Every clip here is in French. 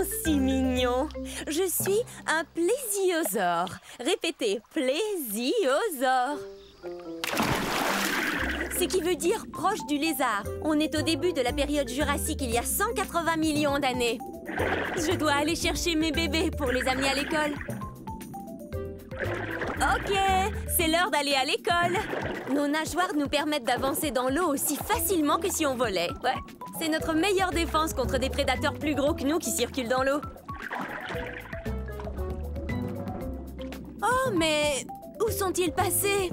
si mignon. Je suis un plésiosaure. Répétez, plésiosaure. Ce qui veut dire proche du lézard. On est au début de la période jurassique, il y a 180 millions d'années. Je dois aller chercher mes bébés pour les amener à l'école. Ok, c'est l'heure d'aller à l'école. Nos nageoires nous permettent d'avancer dans l'eau aussi facilement que si on volait. Ouais, c'est notre meilleure défense contre des prédateurs plus gros que nous qui circulent dans l'eau. Oh, mais où sont-ils passés?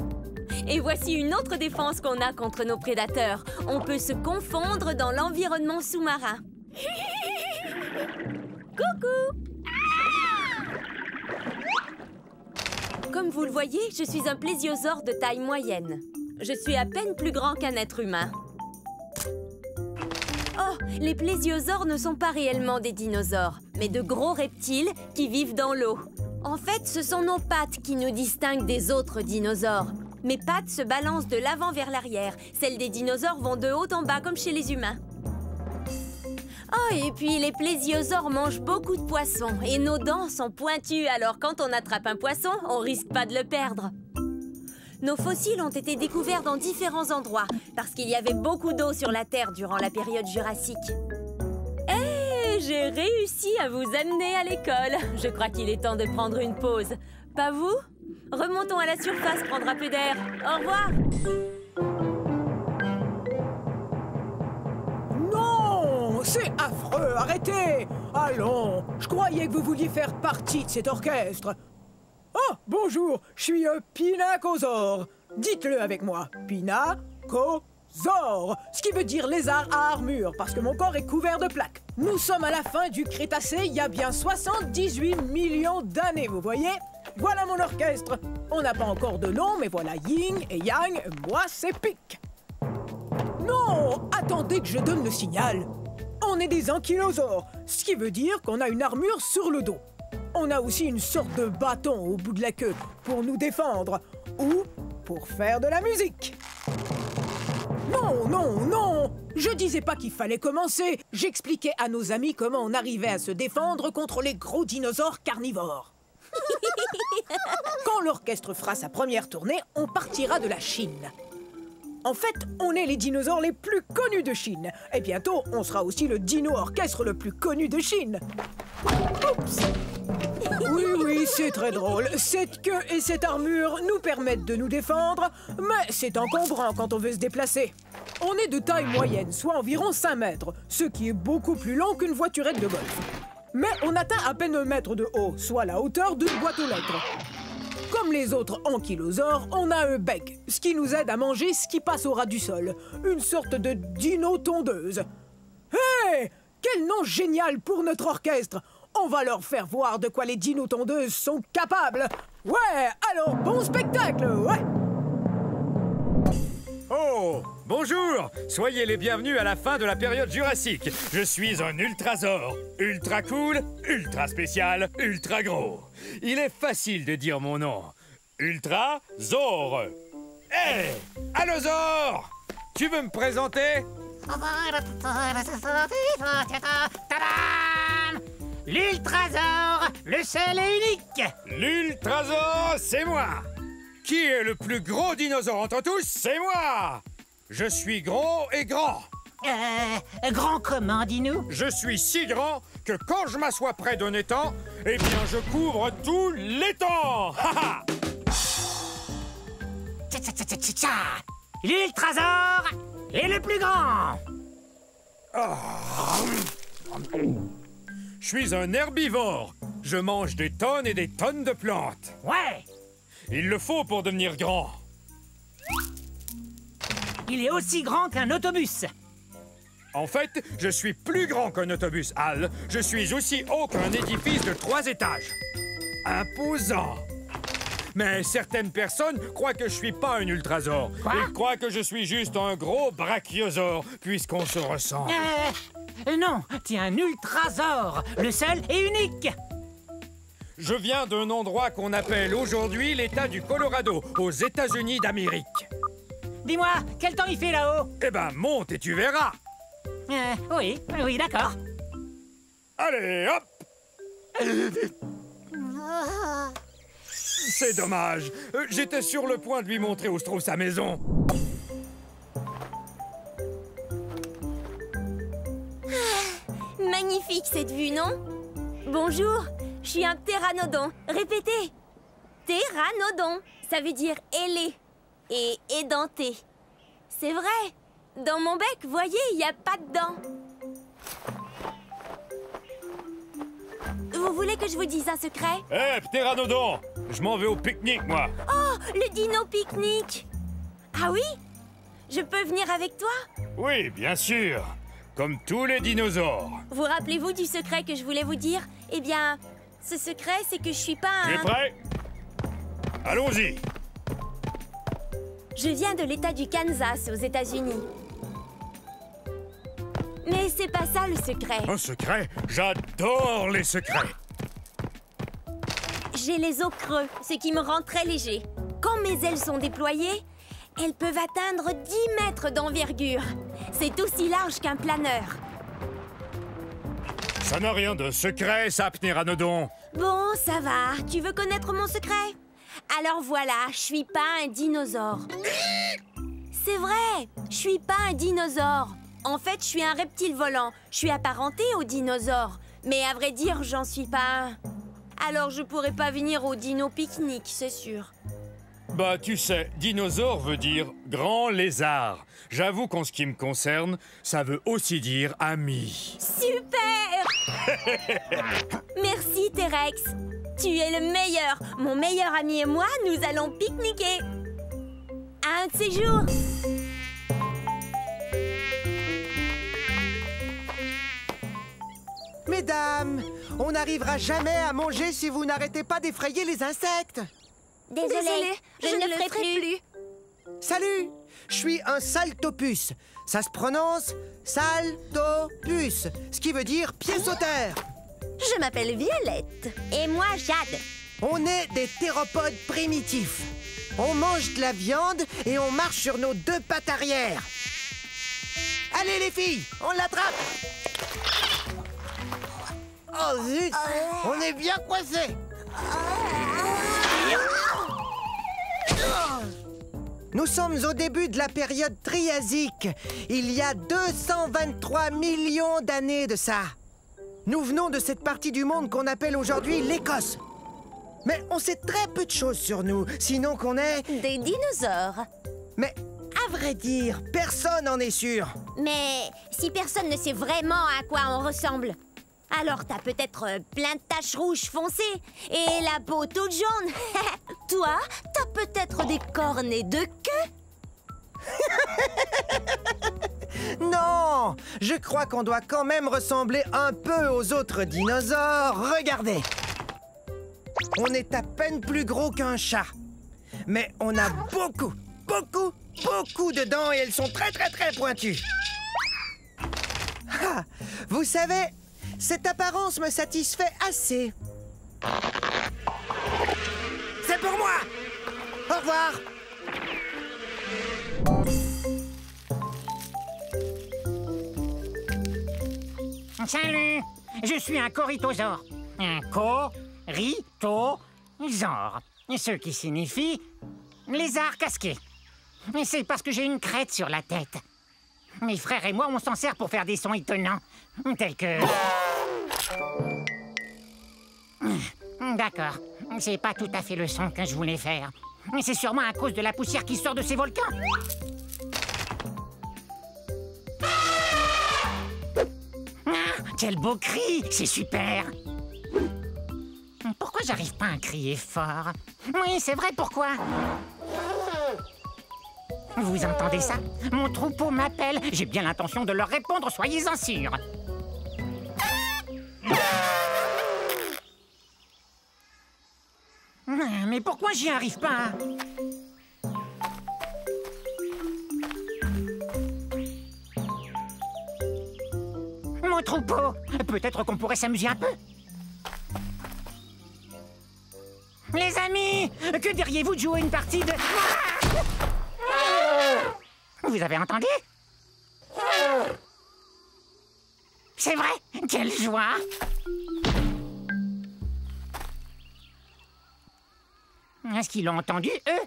Et voici une autre défense qu'on a contre nos prédateurs. On peut se confondre dans l'environnement sous-marin. Coucou! Comme vous le voyez, je suis un plésiosaure de taille moyenne. Je suis à peine plus grand qu'un être humain. Oh, les plésiosaures ne sont pas réellement des dinosaures, mais de gros reptiles qui vivent dans l'eau. En fait, ce sont nos pattes qui nous distinguent des autres dinosaures. Mes pattes se balancent de l'avant vers l'arrière. Celles des dinosaures vont de haut en bas, comme chez les humains. Oh, et puis les plésiosaures mangent beaucoup de poissons. Et nos dents sont pointues, alors quand on attrape un poisson, on risque pas de le perdre. Nos fossiles ont été découverts dans différents endroits, parce qu'il y avait beaucoup d'eau sur la Terre durant la période jurassique. Hé, j'ai réussi à vous amener à l'école. Je crois qu'il est temps de prendre une pause. Pas vous? Remontons à la surface prendre un peu d'air. Au revoir. Non, c'est affreux, arrêtez. Allons, je croyais que vous vouliez faire partie de cet orchestre. Oh, bonjour, je suis Pinacosaure. Dites-le avec moi, Pinacosaure, ce qui veut dire lézard à armure, parce que mon corps est couvert de plaques. Nous sommes à la fin du Crétacé, il y a bien 78 millions d'années, vous voyez? Voilà mon orchestre. On n'a pas encore de nom, mais voilà Yin et Yang, moi c'est Pic. Non, attendez que je donne le signal. On est des ankylosaures, ce qui veut dire qu'on a une armure sur le dos. On a aussi une sorte de bâton au bout de la queue pour nous défendre ou pour faire de la musique. Non, non, non! Je disais pas qu'il fallait commencer. J'expliquais à nos amis comment on arrivait à se défendre contre les gros dinosaures carnivores. Quand l'orchestre fera sa première tournée, on partira de la Chine. En fait, on est les dinosaures les plus connus de Chine. Et bientôt, on sera aussi le dino-orchestre le plus connu de Chine. Oups! Oui, oui, c'est très drôle. Cette queue et cette armure nous permettent de nous défendre, mais c'est encombrant quand on veut se déplacer. On est de taille moyenne, soit environ 5 mètres, ce qui est beaucoup plus long qu'une voiturette de golf. Mais on atteint à peine 1 mètre de haut, soit la hauteur d'une boîte aux lettres. Comme les autres ankylosaures, on a un bec, ce qui nous aide à manger ce qui passe au ras du sol. Une sorte de dino-tondeuse. Hé! Quel nom génial pour notre orchestre! On va leur faire voir de quoi les dino-tondeuses sont capables. Ouais, alors bon spectacle, ouais! Oh, bonjour! Soyez les bienvenus à la fin de la période jurassique. Je suis un ultrasaure. Ultra cool, ultra spécial, ultra gros. Il est facile de dire mon nom. Ultrasaure. Hé! Allosaure! Tu veux me présenter? Tadam! L'ultrasaure, le seul et unique! L'ultrasaure, c'est moi! Qui est le plus gros dinosaure entre tous? C'est moi! Je suis gros et grand. Grand comment, dis-nous? Je suis si grand que quand je m'assois près d'un étang, eh bien, je couvre tout l'étang! Ha ha! Tcha-tcha-tcha-tcha-tcha! L'ultrasaure est le plus grand! Je suis un herbivore. Je mange des tonnes et des tonnes de plantes. Ouais! Il le faut pour devenir grand. Il est aussi grand qu'un autobus. En fait, je suis plus grand qu'un autobus, Al. Je suis aussi haut qu'un édifice de 3 étages. Imposant. Mais certaines personnes croient que je suis pas un ultrasaure. Quoi? Ils croient que je suis juste un gros brachiosaure, puisqu'on se ressemble. Non, t'es un ultrasaure, le seul et unique. Je viens d'un endroit qu'on appelle aujourd'hui l'État du Colorado, aux États-Unis d'Amérique. Dis-moi, quel temps il fait là-haut? Eh ben, monte et tu verras. Oui, d'accord. Allez, hop! C'est dommage. J'étais sur le point de lui montrer où se trouve sa maison. Magnifique cette vue, non? Bonjour, je suis un ptéranodon. Répétez. Ptéranodon, ça veut dire ailé et édenté. C'est vrai. Dans mon bec, voyez, il n'y a pas de dents. Vous voulez que je vous dise un secret? Hé, ptéranodon! Je m'en vais au pique-nique, moi. Oh, le dino pique-nique! Ah oui? Je peux venir avec toi? Oui, bien sûr. Comme tous les dinosaures. Vous rappelez-vous du secret que je voulais vous dire? Eh bien, ce secret, c'est que je suis pas Tu es un... prêt? Allons-y. Je viens de l'État du Kansas, aux États-Unis. Mais c'est pas ça le secret. Un secret? J'adore les secrets. J'ai les os creux, ce qui me rend très léger. Quand mes ailes sont déployées, elles peuvent atteindre 10 mètres d'envergure. C'est aussi large qu'un planeur. Ça n'a rien de secret, ça, ptéranodon. Bon, ça va. Tu veux connaître mon secret? Alors voilà, je suis pas un dinosaure. C'est vrai, je suis pas un dinosaure. En fait, je suis un reptile volant. Je suis apparenté aux dinosaures. Mais à vrai dire, j'en suis pas un. Alors je pourrais pas venir au dino pique-nique, c'est sûr. Bah, tu sais, dinosaure veut dire grand lézard. J'avoue qu'en ce qui me concerne, ça veut aussi dire ami. Super! Merci, T-Rex. Tu es le meilleur. Mon meilleur ami et moi, nous allons pique-niquer. Un de ces jours. Mesdames, on n'arrivera jamais à manger si vous n'arrêtez pas d'effrayer les insectes. Désolée, je ne le ferai plus. Salut, je suis un saltopus. Ça se prononce saltopus, ce qui veut dire pied sauteur. Je m'appelle Violette. Et moi, Jade. On est des théropodes primitifs. On mange de la viande et on marche sur nos 2 pattes arrière. Allez les filles, on l'attrape. Oh zut, on est bien coincés. Nous sommes au début de la période triasique, il y a 223 millions d'années de ça. Nous venons de cette partie du monde qu'on appelle aujourd'hui l'Écosse. Mais on sait très peu de choses sur nous, sinon qu'on est... Des dinosaures. Mais à vrai dire, personne n'en est sûr. Mais si personne ne sait vraiment à quoi on ressemble, alors t'as peut-être plein de taches rouges foncées et la peau toute jaune. Toi, t'as peut-être des cornes et 2 queues. Non, je crois qu'on doit quand même ressembler un peu aux autres dinosaures. Regardez. On est à peine plus gros qu'un chat. Mais on a beaucoup de dents et elles sont très pointues. Ah, vous savez, cette apparence me satisfait assez. C'est pour moi. Au revoir. Salut, je suis un corythosaure. Un corythosaure, ce qui signifie lézard casqué. C'est parce que j'ai une crête sur la tête. Mes frères et moi, on s'en sert pour faire des sons étonnants, tels que... D'accord, c'est pas tout à fait le son que je voulais faire. C'est sûrement à cause de la poussière qui sort de ces volcans. Quel beau cri! C'est super! Pourquoi j'arrive pas à crier fort? Oui, c'est vrai, pourquoi? Vous entendez ça? Mon troupeau m'appelle. J'ai bien l'intention de leur répondre, soyez-en sûrs. Mais pourquoi j'y arrive pas? Mon troupeau! Peut-être qu'on pourrait s'amuser un peu. Les amis! Que diriez-vous de jouer une partie de... Vous avez entendu? C'est vrai? Quelle joie! Est-ce qu'ils l'ont entendu, eux?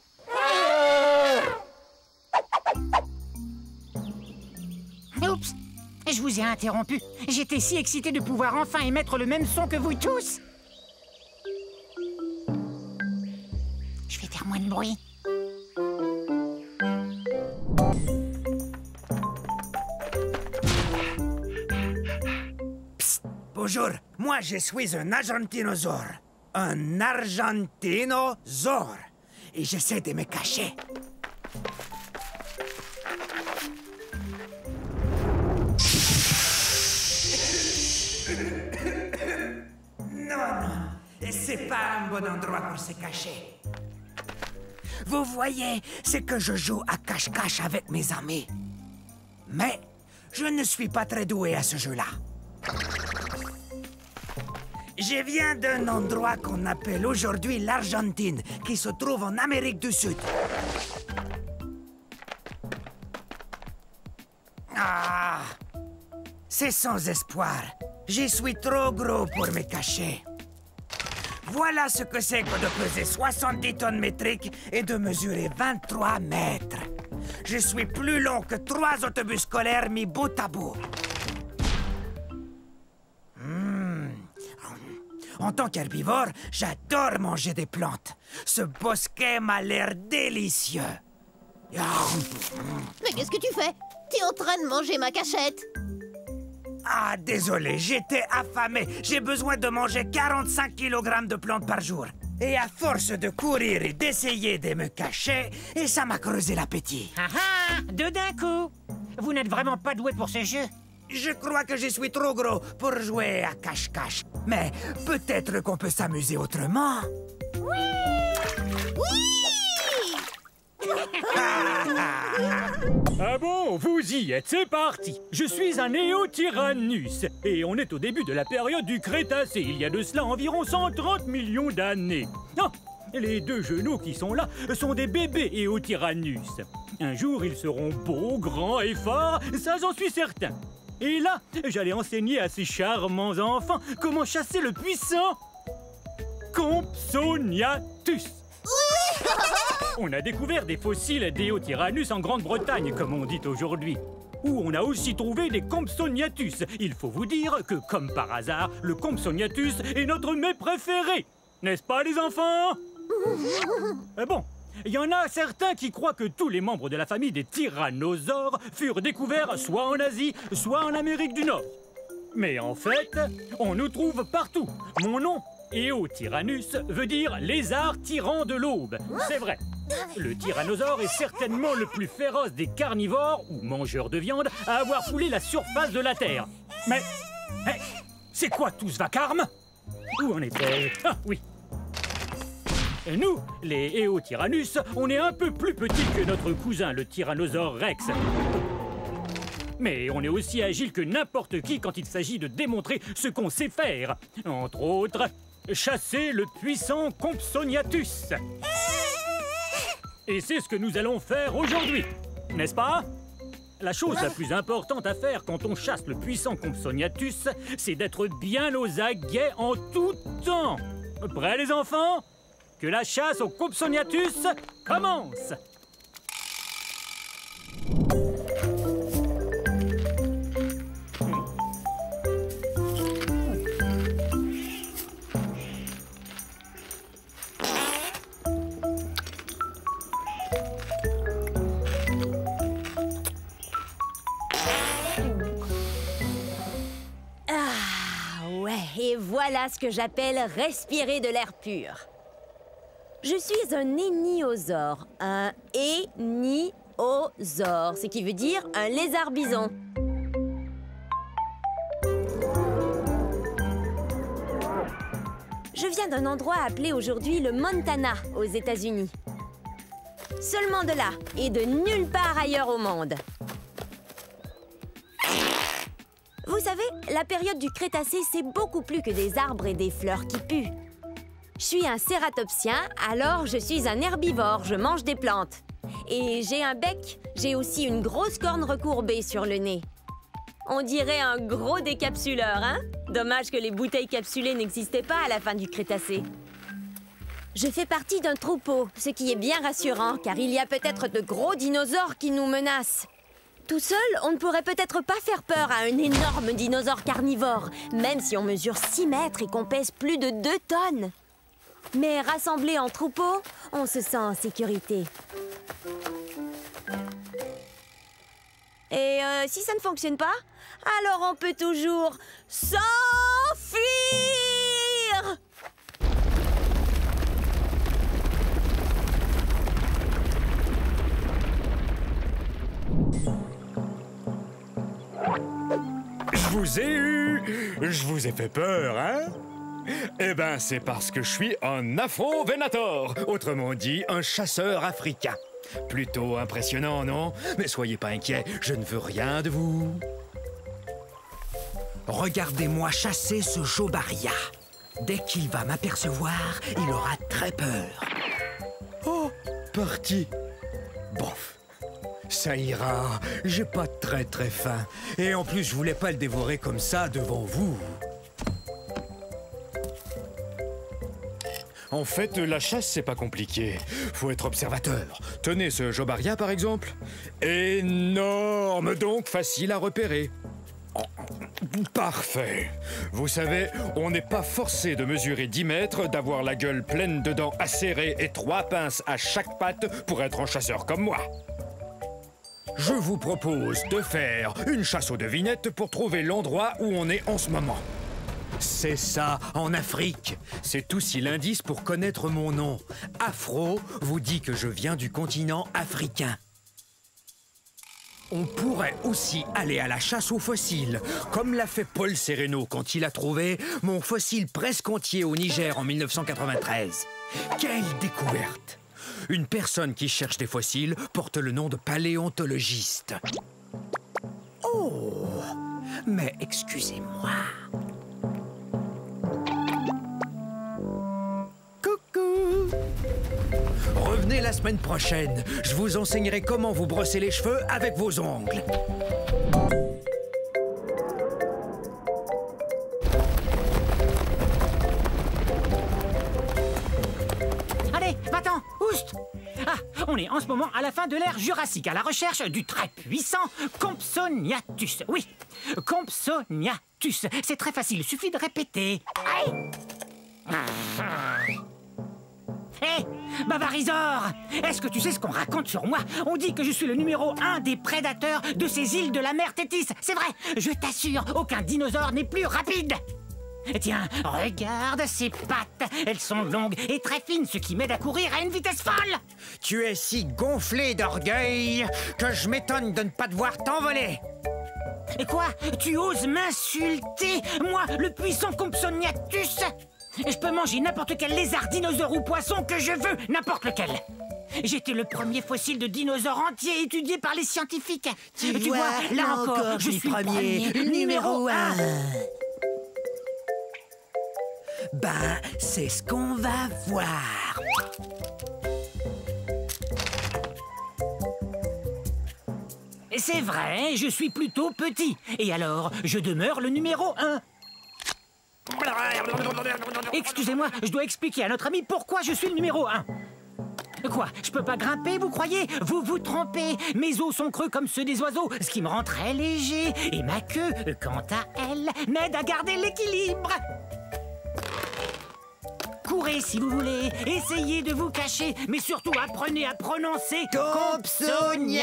Oups! Je vous ai interrompu. J'étais si excité de pouvoir enfin émettre le même son que vous tous. Je vais faire moins de bruit. Psst, bonjour, moi je suis un argentinosaure. Un argentinosaure. Et j'essaie de me cacher. Non, c'est pas un bon endroit pour se cacher. Vous voyez, c'est que je joue à cache-cache avec mes amis. Mais je ne suis pas très doué à ce jeu-là. Je viens d'un endroit qu'on appelle aujourd'hui l'Argentine, qui se trouve en Amérique du Sud. Ah, c'est sans espoir. Je suis trop gros pour me cacher. Voilà ce que c'est que de peser 70 tonnes métriques et de mesurer 23 mètres. Je suis plus long que 3 autobus scolaires mis bout à bout. En tant qu'herbivore, j'adore manger des plantes. Ce bosquet m'a l'air délicieux. Mais qu'est-ce que tu fais? T'es en train de manger ma cachette. Ah, désolé, j'étais affamé. J'ai besoin de manger 45 kg de plantes par jour. Et à force de courir et d'essayer de me cacher, et ça m'a creusé l'appétit. Ah ah! Deux d'un coup! Vous n'êtes vraiment pas doué pour ce jeu. Je crois que je suis trop gros pour jouer à cache-cache. Mais peut-être qu'on peut s'amuser autrement. Ah bon, vous y êtes, c'est parti. Je suis un Éotyrannus et on est au début de la période du Crétacé, il y a de cela environ 130 millions d'années. Ah, les deux genoux qui sont là sont des bébés Éotyrannus. Un jour, ils seront beaux, grands et forts, ça j'en suis certain. Et là, j'allais enseigner à ces charmants enfants comment chasser le puissant Compsognathus. On a découvert des fossiles d'Éotyrannus en Grande-Bretagne, comme on dit aujourd'hui, où on a aussi trouvé des Compsognathus. Il faut vous dire que, comme par hasard, le Compsognathus est notre mets préféré. N'est-ce pas, les enfants? Bon, il y en a certains qui croient que tous les membres de la famille des tyrannosaures furent découverts soit en Asie, soit en Amérique du Nord. Mais en fait, on nous trouve partout. Mon nom, Éotyrannus, veut dire lézard tyran de l'aube. C'est vrai. Le tyrannosaure est certainement le plus féroce des carnivores, ou mangeurs de viande, à avoir foulé la surface de la Terre. Mais c'est quoi tout ce vacarme? Où en était-je? Ah, oui. Et nous, les Éotyrannus, on est un peu plus petits que notre cousin, le tyrannosaure Rex. Mais on est aussi agile que n'importe qui quand il s'agit de démontrer ce qu'on sait faire. Entre autres, chasser le puissant Compsognathus. Et c'est ce que nous allons faire aujourd'hui, n'est-ce pas? La chose la plus importante à faire quand on chasse le puissant Compsognathus, c'est d'être bien aux aguets en tout temps. Prêts les enfants? Que la chasse au Compsognathus commence! Et voilà ce que j'appelle respirer de l'air pur. Je suis un éniosaure. Un éniosaure, ce qui veut dire un lézard bison. Je viens d'un endroit appelé aujourd'hui le Montana, aux États-Unis. Seulement de là, et de nulle part ailleurs au monde. Vous savez, la période du Crétacé, c'est beaucoup plus que des arbres et des fleurs qui puent. Je suis un cératopsien, alors je suis un herbivore, je mange des plantes. Et j'ai un bec, j'ai aussi une grosse corne recourbée sur le nez. On dirait un gros décapsuleur, hein? Dommage que les bouteilles capsulées n'existaient pas à la fin du Crétacé. Je fais partie d'un troupeau, ce qui est bien rassurant, car il y a peut-être de gros dinosaures qui nous menacent. Tout seul, on ne pourrait peut-être pas faire peur à un énorme dinosaure carnivore, même si on mesure 6 mètres et qu'on pèse plus de 2 tonnes. Mais rassemblés en troupeau, on se sent en sécurité. Et si ça ne fonctionne pas, alors on peut toujours s'enfuir! Je vous ai eu! Je vous ai fait peur, hein? Eh ben, c'est parce que je suis un Afro-Venator, autrement dit, un chasseur africain. Plutôt impressionnant, non? Mais soyez pas inquiets, je ne veux rien de vous. Regardez-moi chasser ce Jobaria. Dès qu'il va m'apercevoir, il aura très peur. Oh, parti. Bof. Ça ira, j'ai pas très faim. Et en plus, je voulais pas le dévorer comme ça devant vous. En fait, la chasse, c'est pas compliqué. Faut être observateur. Tenez ce Jobaria, par exemple. Énorme, donc facile à repérer. Parfait. Vous savez, on n'est pas forcé de mesurer 10 mètres, d'avoir la gueule pleine de dents acérées et 3 pinces à chaque patte pour être un chasseur comme moi. Je vous propose de faire une chasse aux devinettes pour trouver l'endroit où on est en ce moment. C'est ça, en Afrique. C'est aussi l'indice pour connaître mon nom. Afro vous dit que je viens du continent africain. On pourrait aussi aller à la chasse aux fossiles, comme l'a fait Paul Sereno quand il a trouvé mon fossile presque entier au Niger en 1993. Quelle découverte! Une personne qui cherche des fossiles porte le nom de paléontologiste. Oh, mais excusez-moi. Coucou! Revenez la semaine prochaine. Je vous enseignerai comment vous brosser les cheveux avec vos ongles. Allez, va-t'en, oust! Ah, on est en ce moment à la fin de l'ère Jurassique, à la recherche du très puissant Compsognathus. Oui, Compsognathus. C'est très facile, il suffit de répéter. Hé, Bavarizor! Est-ce que tu sais ce qu'on raconte sur moi? On dit que je suis le numéro 1 des prédateurs de ces îles de la mer Tétis. C'est vrai, je t'assure, aucun dinosaure n'est plus rapide. Tiens, regarde ces pattes. Elles sont longues et très fines, ce qui m'aide à courir à une vitesse folle. Tu es si gonflé d'orgueil que je m'étonne de ne pas te voir t'envoler. Et quoi? Tu oses m'insulter? Moi, le puissant Compsognathus? Je peux manger n'importe quel lézard, dinosaure ou poisson que je veux, n'importe lequel. J'étais le premier fossile de dinosaure entier étudié par les scientifiques. Tu vois, là encore, je suis le premier, numéro 1. Ben, c'est ce qu'on va voir. C'est vrai, je suis plutôt petit. Et alors, je demeure le numéro 1. Excusez-moi, je dois expliquer à notre ami pourquoi je suis le numéro 1. Quoi, je peux pas grimper, vous croyez? Vous vous trompez. Mes os sont creux comme ceux des oiseaux, ce qui me rend très léger. Et ma queue, quant à elle, m'aide à garder l'équilibre. Courez si vous voulez, essayez de vous cacher, mais surtout apprenez à prononcer Compsognathus.